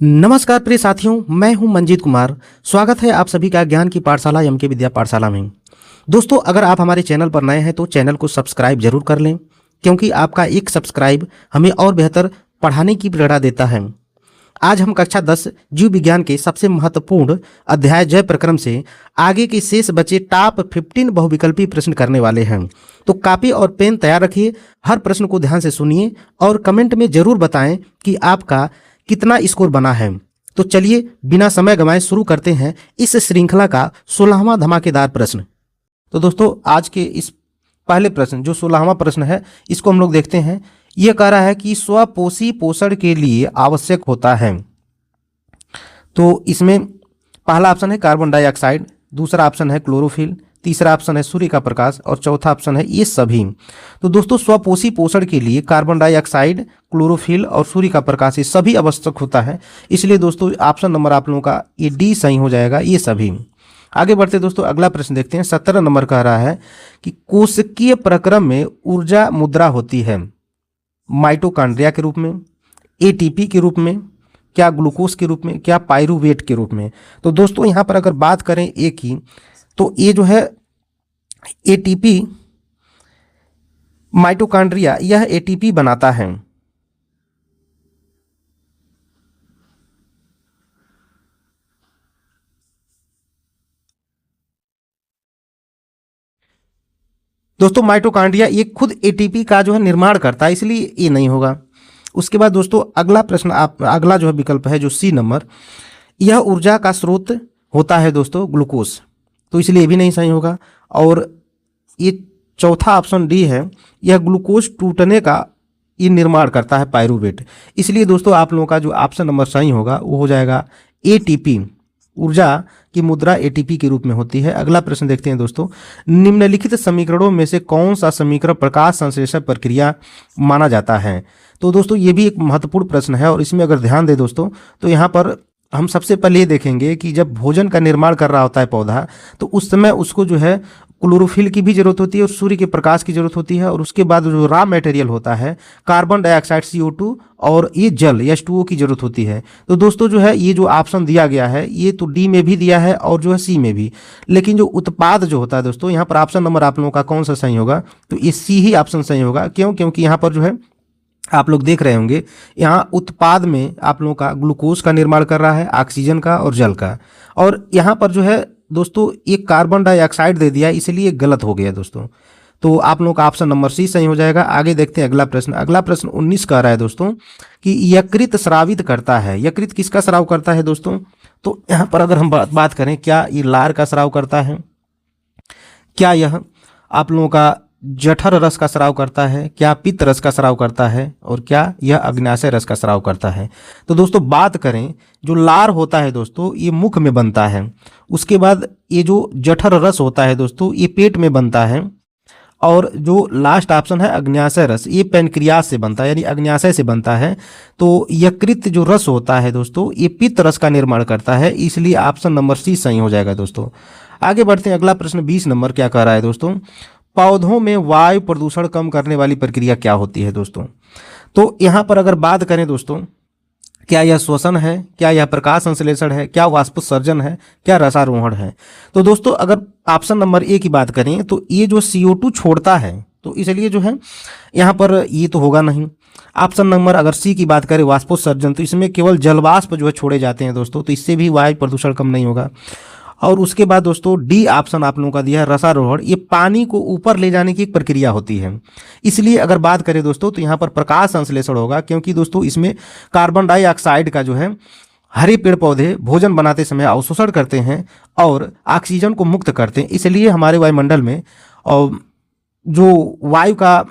नमस्कार प्रिय साथियों, मैं हूं मंजीत कुमार। स्वागत है आप सभी का ज्ञान की पाठशाला एमके विद्या पाठशाला में। दोस्तों, अगर आप हमारे चैनल पर नए हैं तो चैनल को सब्सक्राइब जरूर कर लें, क्योंकि आपका एक सब्सक्राइब हमें और बेहतर पढ़ाने की प्रेरणा देता है। आज हम कक्षा 10 जीव विज्ञान के सबसे महत्वपूर्ण अध्याय जय प्रक्रम से आगे के शेष बचे टॉप 15 बहुविकल्पी प्रश्न करने वाले हैं। तो कॉपी और पेन तैयार रखिए, हर प्रश्न को ध्यान से सुनिए और कमेंट में जरूर बताएं कि आपका कितना स्कोर बना है। तो चलिए बिना समय गंवाए शुरू करते हैं इस श्रृंखला का 16वां धमाकेदार प्रश्न। तो दोस्तों, आज के इस पहले प्रश्न जो 16वां प्रश्न है, इसको हम लोग देखते हैं। यह कह रहा है कि स्वपोषी पोषण के लिए आवश्यक होता है। तो इसमें पहला ऑप्शन है कार्बन डाइऑक्साइड, दूसरा ऑप्शन है क्लोरोफिल, तीसरा ऑप्शन है सूर्य का प्रकाश और चौथा ऑप्शन है ये सभी। तो दोस्तों, स्वपोषी पोषण के लिए कार्बन डाइऑक्साइड, क्लोरोफिल और सूर्य का प्रकाश ये सभी आवश्यक होता है। इसलिए दोस्तों ऑप्शन नंबर आप लोगों का ये डी सही हो जाएगा, ये सभी। आगे बढ़ते दोस्तों, अगला प्रश्न देखते हैं। 17 नंबर कह रहा है कि कोशिकीय प्रक्रम में ऊर्जा मुद्रा होती है माइटोकॉन्ड्रिया के रूप में, एटीपी के रूप में, क्या ग्लूकोज के रूप में, क्या पायरूवेट के रूप में। तो दोस्तों यहाँ पर अगर बात करें ए की, तो ये जो है एटीपी, माइटोकॉन्ड्रिया यह एटीपी बनाता है। दोस्तों माइटोकॉन्ड्रिया ये खुद एटीपी का जो है निर्माण करता है, इसलिए ये नहीं होगा। उसके बाद दोस्तों अगला प्रश्न, आप अगला जो है विकल्प है जो सी नंबर, यह ऊर्जा का स्रोत होता है दोस्तों ग्लूकोज, तो इसलिए ये भी नहीं सही होगा। और ये चौथा ऑप्शन डी है, यह ग्लूकोज टूटने का ये निर्माण करता है पायरूवेट। इसलिए दोस्तों आप लोगों का जो ऑप्शन नंबर सही होगा वो हो जाएगा एटीपी। ऊर्जा की मुद्रा एटीपी के रूप में होती है। अगला प्रश्न देखते हैं दोस्तों, निम्नलिखित समीकरणों में से कौन सा समीकरण प्रकाश संश्लेषण प्रक्रिया माना जाता है। तो दोस्तों ये भी एक महत्वपूर्ण प्रश्न है और इसमें अगर ध्यान दें दोस्तों, तो यहाँ पर हम सबसे पहले ये देखेंगे कि जब भोजन का निर्माण कर रहा होता है पौधा, तो उस समय उसको जो है क्लोरोफिल की भी जरूरत होती है और सूर्य के प्रकाश की जरूरत होती है। और उसके बाद जो रॉ मटेरियल होता है कार्बन डाइऑक्साइड CO2 और ये जल H2O की जरूरत होती है। तो दोस्तों जो है ये जो ऑप्शन दिया गया है ये तो डी में भी दिया है और जो है सी में भी, लेकिन जो उत्पाद जो होता है दोस्तों, यहाँ पर ऑप्शन नंबर आप लोगों का कौन सा सही होगा, तो ये सी ही ऑप्शन सही होगा। क्यों? क्योंकि यहाँ पर जो है आप लोग देख रहे होंगे यहाँ उत्पाद में आप लोगों का ग्लूकोज का निर्माण कर रहा है, ऑक्सीजन का और जल का। और यहाँ पर जो है दोस्तों एक कार्बन डाइऑक्साइड दे दिया, इसलिए गलत हो गया दोस्तों। तो आप लोगों का ऑप्शन नंबर सी सही हो जाएगा। आगे देखते हैं अगला प्रश्न। अगला प्रश्न 19 कह रहा है दोस्तों कि यकृत स्रावित करता है। यकृत किसका स्राव करता है दोस्तों? तो यहाँ पर अगर हम बात करें, क्या ये लार का स्राव करता है, क्या यह आप लोगों का जठर रस का स्राव करता है, क्या पित्त रस का स्राव करता है, और क्या यह अग्न्याशय रस का स्राव करता है। तो दोस्तों बात करें, जो लार होता है दोस्तों ये मुख में बनता है। उसके बाद ये जो जठर रस होता है दोस्तों ये पेट में बनता है। और जो लास्ट ऑप्शन है अग्न्याशय रस, ये पैनक्रियास से बनता है, यानी अग्न्याशय से बनता है। तो यकृत जो रस होता है दोस्तों ये पित्त रस का निर्माण करता है, इसलिए ऑप्शन नंबर सी सही हो जाएगा दोस्तों। आगे बढ़ते हैं। अगला प्रश्न 20 नंबर क्या कह रहा है दोस्तों, पौधों में वायु प्रदूषण कम करने वाली प्रक्रिया क्या होती है दोस्तों? तो यहाँ पर अगर बात करें दोस्तों, क्या यह श्वसन है, क्या यह प्रकाश संश्लेषण है, क्या वाष्पोत्सर्जन है, क्या रसारोहण है। तो दोस्तों अगर ऑप्शन नंबर ए की बात करें तो ये जो CO2 छोड़ता है, तो इसलिए जो है यहाँ पर ये तो होगा नहीं। ऑप्शन नंबर अगर सी की बात करें वाष्पोत्सर्जन, तो इसमें केवल जलवाष्प जो है छोड़े जाते हैं दोस्तों, तो इससे भी वायु प्रदूषण कम नहीं होगा। और उसके बाद दोस्तों डी ऑप्शन आप लोगों का दिया है रसारोहण, ये पानी को ऊपर ले जाने की एक प्रक्रिया होती है। इसलिए अगर बात करें दोस्तों तो यहाँ पर प्रकाश संश्लेषण होगा, क्योंकि दोस्तों इसमें कार्बन डाइऑक्साइड का जो है हरे पेड़ पौधे भोजन बनाते समय अवशोषण करते हैं और ऑक्सीजन को मुक्त करते हैं, इसलिए हमारे वायुमंडल में और जो वायु का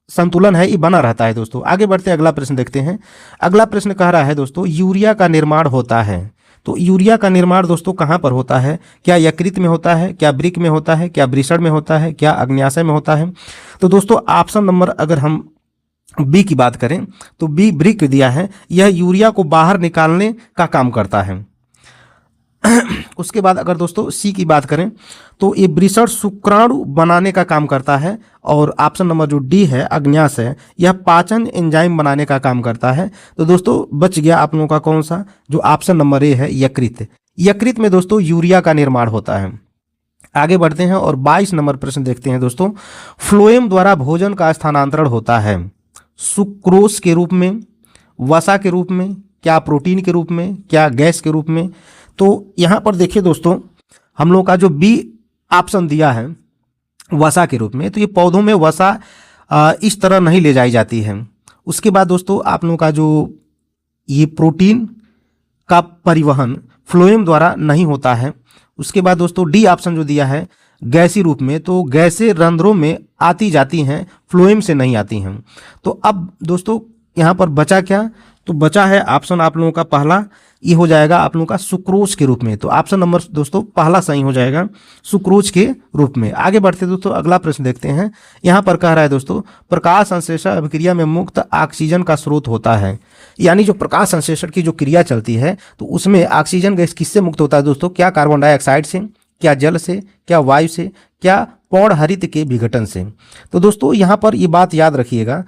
संतुलन है ये बना रहता है दोस्तों। आगे बढ़ते हैं, अगला प्रश्न देखते हैं। अगला प्रश्न कह रहा है दोस्तों, यूरिया का निर्माण होता है। तो यूरिया का निर्माण दोस्तों कहाँ पर होता है? क्या यकृत में होता है, क्या वृक्क में होता है, क्या वृषण में होता है, क्या अग्न्याशय में होता है। तो दोस्तों ऑप्शन नंबर अगर हम बी की बात करें तो बी वृक्क दिया है, यह यूरिया को बाहर निकालने का काम करता है। उसके बाद अगर दोस्तों सी की बात करें तो ये वृषण शुक्राणु बनाने का काम करता है। और ऑप्शन नंबर जो डी है अग्न्याश है, यह पाचन एंजाइम बनाने का काम करता है। तो दोस्तों बच गया आप लोगों का कौन सा, जो ऑप्शन नंबर ए है यकृत। यकृत में दोस्तों यूरिया का निर्माण होता है। आगे बढ़ते हैं और 22 नंबर प्रश्न देखते हैं दोस्तों। फ्लोएम द्वारा भोजन का स्थानांतरण होता है सुक्रोज के रूप में, वसा के रूप में, क्या प्रोटीन के रूप में, क्या गैस के रूप में। तो यहाँ पर देखिए दोस्तों, हम लोग का जो बी ऑप्शन दिया है वसा के रूप में, तो ये पौधों में वसा इस तरह नहीं ले जाई जाती है। उसके बाद दोस्तों आप लोगों का जो ये प्रोटीन का परिवहन फ्लोएम द्वारा नहीं होता है। उसके बाद दोस्तों डी ऑप्शन जो दिया है गैसीय रूप में, तो गैसें रंध्रों में आती जाती हैं, फ्लोएम से नहीं आती हैं। तो अब दोस्तों यहाँ पर बचा क्या, तो बचा है ऑप्शन आप लोगों का पहला, ये हो जाएगा आप लोगों का सुक्रोज के रूप में। तो ऑप्शन नंबर दोस्तों पहला सही हो जाएगा, सुक्रोज के रूप में। आगे बढ़ते दोस्तों अगला प्रश्न देखते हैं। यहाँ पर कह रहा है दोस्तों, प्रकाश संश्लेषण अभिक्रिया में मुक्त ऑक्सीजन का स्रोत होता है। यानी जो प्रकाश संश्लेषण की जो क्रिया चलती है तो उसमें ऑक्सीजन गैस किससे मुक्त होता है दोस्तों, क्या कार्बन डाइऑक्साइड से, क्या जल से, क्या वायु से, क्या पौधहरित के विघटन से। तो दोस्तों यहाँ पर ये बात याद रखिएगा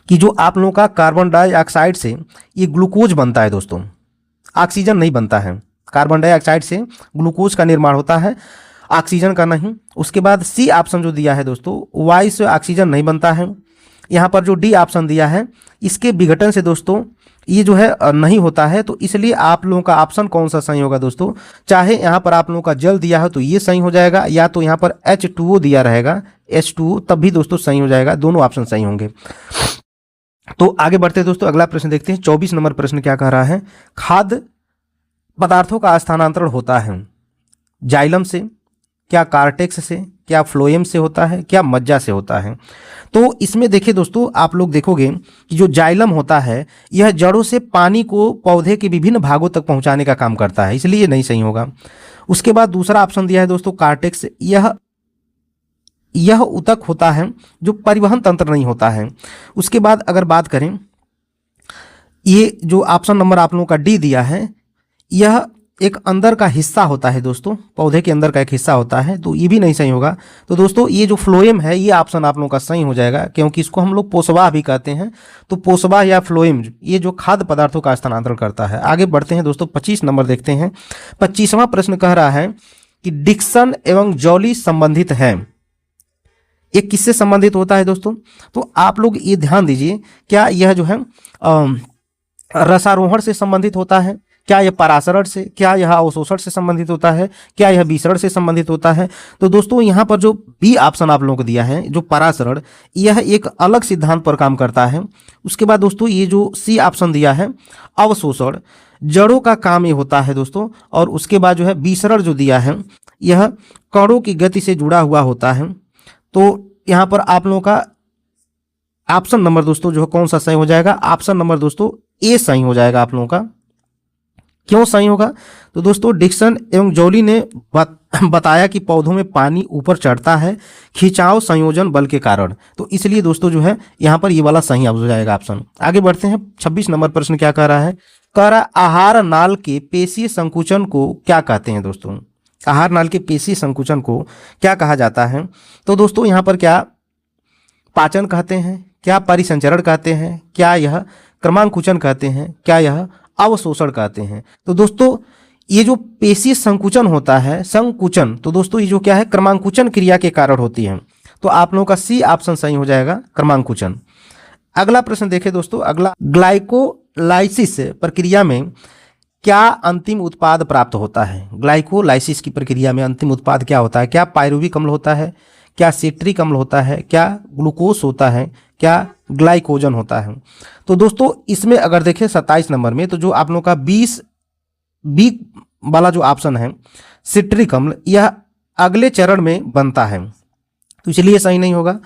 कि जो आप लोगों का कार्बन डाइऑक्साइड से ये ग्लूकोज बनता है दोस्तों, ऑक्सीजन नहीं बनता है। कार्बन डाइऑक्साइड से ग्लूकोज का निर्माण होता है, ऑक्सीजन का नहीं। उसके बाद सी ऑप्शन जो दिया है दोस्तों, वायु से ऑक्सीजन नहीं बनता है। यहाँ पर जो डी ऑप्शन दिया है इसके विघटन से दोस्तों ये जो है नहीं होता है। तो इसलिए आप लोगों का ऑप्शन कौन सा सही होगा दोस्तों, चाहे यहाँ पर आप लोगों का जल दिया हो तो ये सही हो जाएगा, या तो यहाँ पर H2O दिया रहेगा H2O, तब भी दोस्तों सही हो जाएगा, दोनों ऑप्शन सही होंगे। तो आगे बढ़ते हैं दोस्तों, अगला प्रश्न देखते हैं। 24 नंबर प्रश्न क्या कह रहा है, खाद्य पदार्थों का स्थानांतरण होता है जाइलम से, क्या कार्टेक्स से, क्या फ्लोएम से होता है, क्या मज्जा से होता है। तो इसमें देखिए दोस्तों, आप लोग देखोगे कि जो जाइलम होता है यह जड़ों से पानी को पौधे के विभिन्न भागों तक पहुंचाने का काम करता है, इसलिए ये नहीं सही होगा। उसके बाद दूसरा ऑप्शन दिया है दोस्तों कार्टेक्स, यह ऊतक होता है जो परिवहन तंत्र नहीं होता है। उसके बाद अगर बात करें, ये जो ऑप्शन नंबर आप लोगों का डी दिया है, यह एक अंदर का हिस्सा होता है दोस्तों, पौधे के अंदर का एक हिस्सा होता है, तो ये भी नहीं सही होगा। तो दोस्तों ये जो फ्लोएम है ये ऑप्शन आप लोगों का सही हो जाएगा, क्योंकि इसको हम लोग पोषवाह भी कहते हैं। तो पोषवाह या फ्लोएम ये जो खाद्य पदार्थों का स्थानांतरण करता है। आगे बढ़ते हैं दोस्तों, 25 नंबर देखते हैं। 25वां प्रश्न कह रहा है कि डिक्सन एवं जॉली संबंधित है, ये किससे संबंधित होता है दोस्तों, तो आप लोग ये ध्यान दीजिए, क्या यह जो है रसारोहण से संबंधित होता है, क्या यह परासरण से, क्या यह अवशोषण से संबंधित होता है, क्या यह विसरण से संबंधित होता है। तो दोस्तों यहाँ पर जो बी ऑप्शन आप लोगों को दिया है, जो परासरण, यह एक अलग सिद्धांत पर काम करता है। उसके बाद दोस्तों ये जो सी ऑप्शन दिया है अवशोषण, जड़ों का काम ये होता है दोस्तों। और उसके बाद जो है विसरण जो दिया है यह कणों की गति से जुड़ा हुआ होता है। तो यहाँ पर आप लोगों का ऑप्शन नंबर दोस्तों जो कौन सा सही हो जाएगा, ऑप्शन नंबर दोस्तों ए सही हो जाएगा आप लोगों का। क्यों सही होगा, तो दोस्तों डिक्सन एवं जॉली ने बताया कि पौधों में पानी ऊपर चढ़ता है खिंचाव संयोजन बल के कारण। तो इसलिए दोस्तों जो है यहाँ पर ये वाला सही हो जाएगा ऑप्शन। आगे बढ़ते हैं, 26 नंबर प्रश्न क्या कह रहा है, कह रहा आहार नाल के पेशीय संकुचन को क्या कहते हैं दोस्तों, आहार नाल के पेशीय संकुचन को क्या कहा जाता है। तो दोस्तों यहाँ पर क्या पाचन कहते हैं, क्या परिसंचरण कहते हैं, क्या यह क्रमांकुचन कहते हैं, क्या यह अवशोषण कहते हैं। तो दोस्तों ये जो पेशीय संकुचन होता है, संकुचन, तो दोस्तों ये जो क्या है क्रमांकुचन क्रिया के कारण होती है। तो आप लोगों का सी ऑप्शन सही हो जाएगा, क्रमांकुचन। अगला प्रश्न देखें दोस्तों, अगला ग्लाइकोलाइसिस प्रक्रिया में क्या अंतिम उत्पाद प्राप्त होता है। ग्लाइकोलाइसिस की प्रक्रिया में अंतिम उत्पाद क्या होता है, क्या पायरुविक अम्ल होता है, क्या सिट्रिक अम्ल होता है, क्या ग्लूकोज होता है, क्या ग्लाइकोजन होता है। तो दोस्तों इसमें अगर देखें 27 नंबर में, तो जो आप लोगों का 20 बी वाला जो ऑप्शन है सिट्रिक अम्ल, यह अगले चरण में बनता है, तो इसलिए सही नहीं होगा।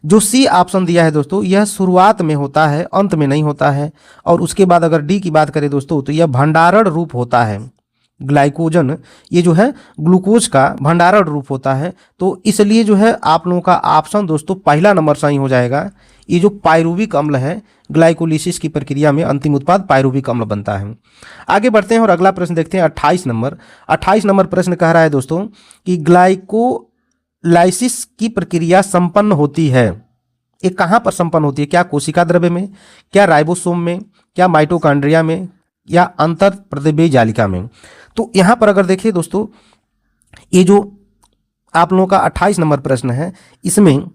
जो सी ऑप्शन दिया है दोस्तों, यह शुरुआत में होता है, अंत में नहीं होता है। और उसके बाद अगर डी की बात करें दोस्तों, तो यह भंडारण रूप होता है। ग्लाइकोजन ये जो है ग्लूकोज का भंडारण रूप होता है। तो इसलिए जो है आप लोगों का ऑप्शन दोस्तों पहला नंबर सही हो जाएगा, ये जो पायरुविक अम्ल है, ग्लाइकोलिसिस की प्रक्रिया में अंतिम उत्पाद पायरुविक अम्ल बनता है। आगे बढ़ते हैं और अगला प्रश्न देखते हैं 28 नंबर। 28 नंबर प्रश्न कह रहा है दोस्तों कि ग्लाइकोलाइसिस की प्रक्रिया संपन्न होती है, ये कहाँ पर संपन्न होती है? क्या कोशिका द्रव्य में, क्या राइबोसोम में, क्या माइटोकॉन्ड्रिया में, या अंतर प्रतिबेही जालिका में? तो यहाँ पर अगर देखिए दोस्तों, ये जो आप लोगों का 28 नंबर प्रश्न है, इसमें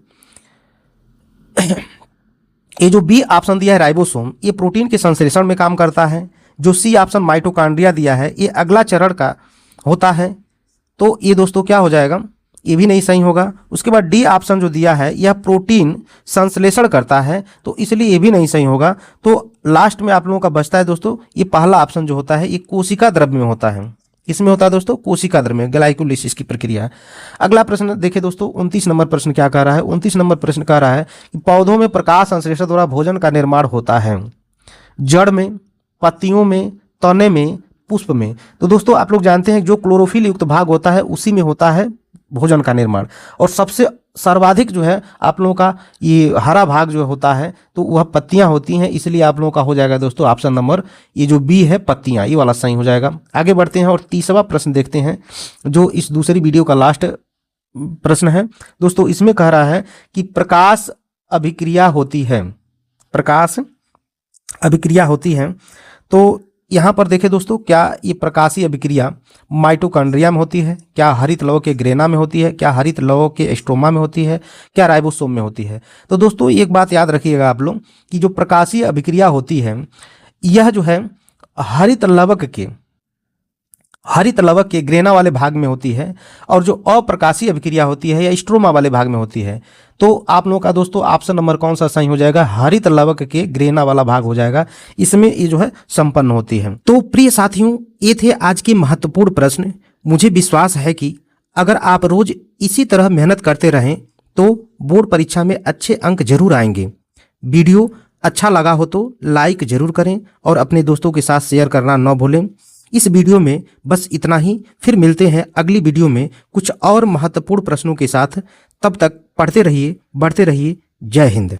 ये जो बी ऑप्शन दिया है राइबोसोम, ये प्रोटीन के संश्लेषण में काम करता है। जो सी ऑप्शन माइटोकॉन्ड्रिया दिया है, ये अगला चरण का होता है। तो ये दोस्तों क्या हो जाएगा? ये भी नहीं सही होगा। उसके बाद डी ऑप्शन जो दिया है, यह प्रोटीन संश्लेषण करता है, तो इसलिए ये भी नहीं सही होगा। तो लास्ट में आप लोगों का बचता है दोस्तों ये पहला ऑप्शन जो होता है, ये कोशिका द्रव्य में होता है। इसमें होता है दोस्तों कोशिका द्रव्य में ग्लाइकोलिसिस की प्रक्रिया। अगला प्रश्न देखिए दोस्तों, 29 नंबर प्रश्न क्या कह रहा है? 29 नंबर प्रश्न कह रहा है कि पौधों में प्रकाश संश्लेषण द्वारा भोजन का निर्माण होता है, जड़ में, पत्तियों में, तने में, पुष्प में। तो दोस्तों आप लोग जानते हैं जो क्लोरोफिल युक्त भाग होता है उसी में होता है भोजन का निर्माण, और सबसे सर्वाधिक जो है आप लोगों का ये हरा भाग जो होता है तो वह पत्तियां होती हैं, इसलिए आप लोगों का हो जाएगा दोस्तों ऑप्शन नंबर ये जो बी है पत्तियां, ये वाला सही हो जाएगा। आगे बढ़ते हैं और 30वां प्रश्न देखते हैं जो इस दूसरी वीडियो का लास्ट प्रश्न है दोस्तों। इसमें कह रहा है कि प्रकाश अभिक्रिया होती है, प्रकाश अभिक्रिया होती है। तो यहाँ पर देखिए दोस्तों, क्या ये प्रकाशीय अभिक्रिया माइटोकॉन्ड्रिया में होती है, क्या हरित लवक के ग्रेना में होती है, क्या हरित लवक के स्ट्रोमा में होती है, क्या राइबोसोम में होती है? तो दोस्तों एक बात याद रखिएगा आप लोग कि जो प्रकाशीय अभिक्रिया होती है यह जो है हरित लवक के ग्रेना वाले भाग में होती है, और जो अप्रकाशीय अभिक्रिया होती है या स्ट्रोमा वाले भाग में होती है। तो आप लोगों का दोस्तों ऑप्शन नंबर कौन सा सही हो जाएगा? हरित लवक के ग्रेना वाला भाग हो जाएगा, इसमें ये जो है संपन्न होती है। तो प्रिय साथियों, ये थे आज के महत्वपूर्ण प्रश्न। मुझे विश्वास है कि अगर आप रोज इसी तरह मेहनत करते रहें तो बोर्ड परीक्षा में अच्छे अंक जरूर आएंगे। वीडियो अच्छा लगा हो तो लाइक जरूर करें और अपने दोस्तों के साथ शेयर करना न भूलें। इस वीडियो में बस इतना ही, फिर मिलते हैं अगली वीडियो में कुछ और महत्वपूर्ण प्रश्नों के साथ। तब तक पढ़ते रहिए, बढ़ते रहिए। जय हिंद।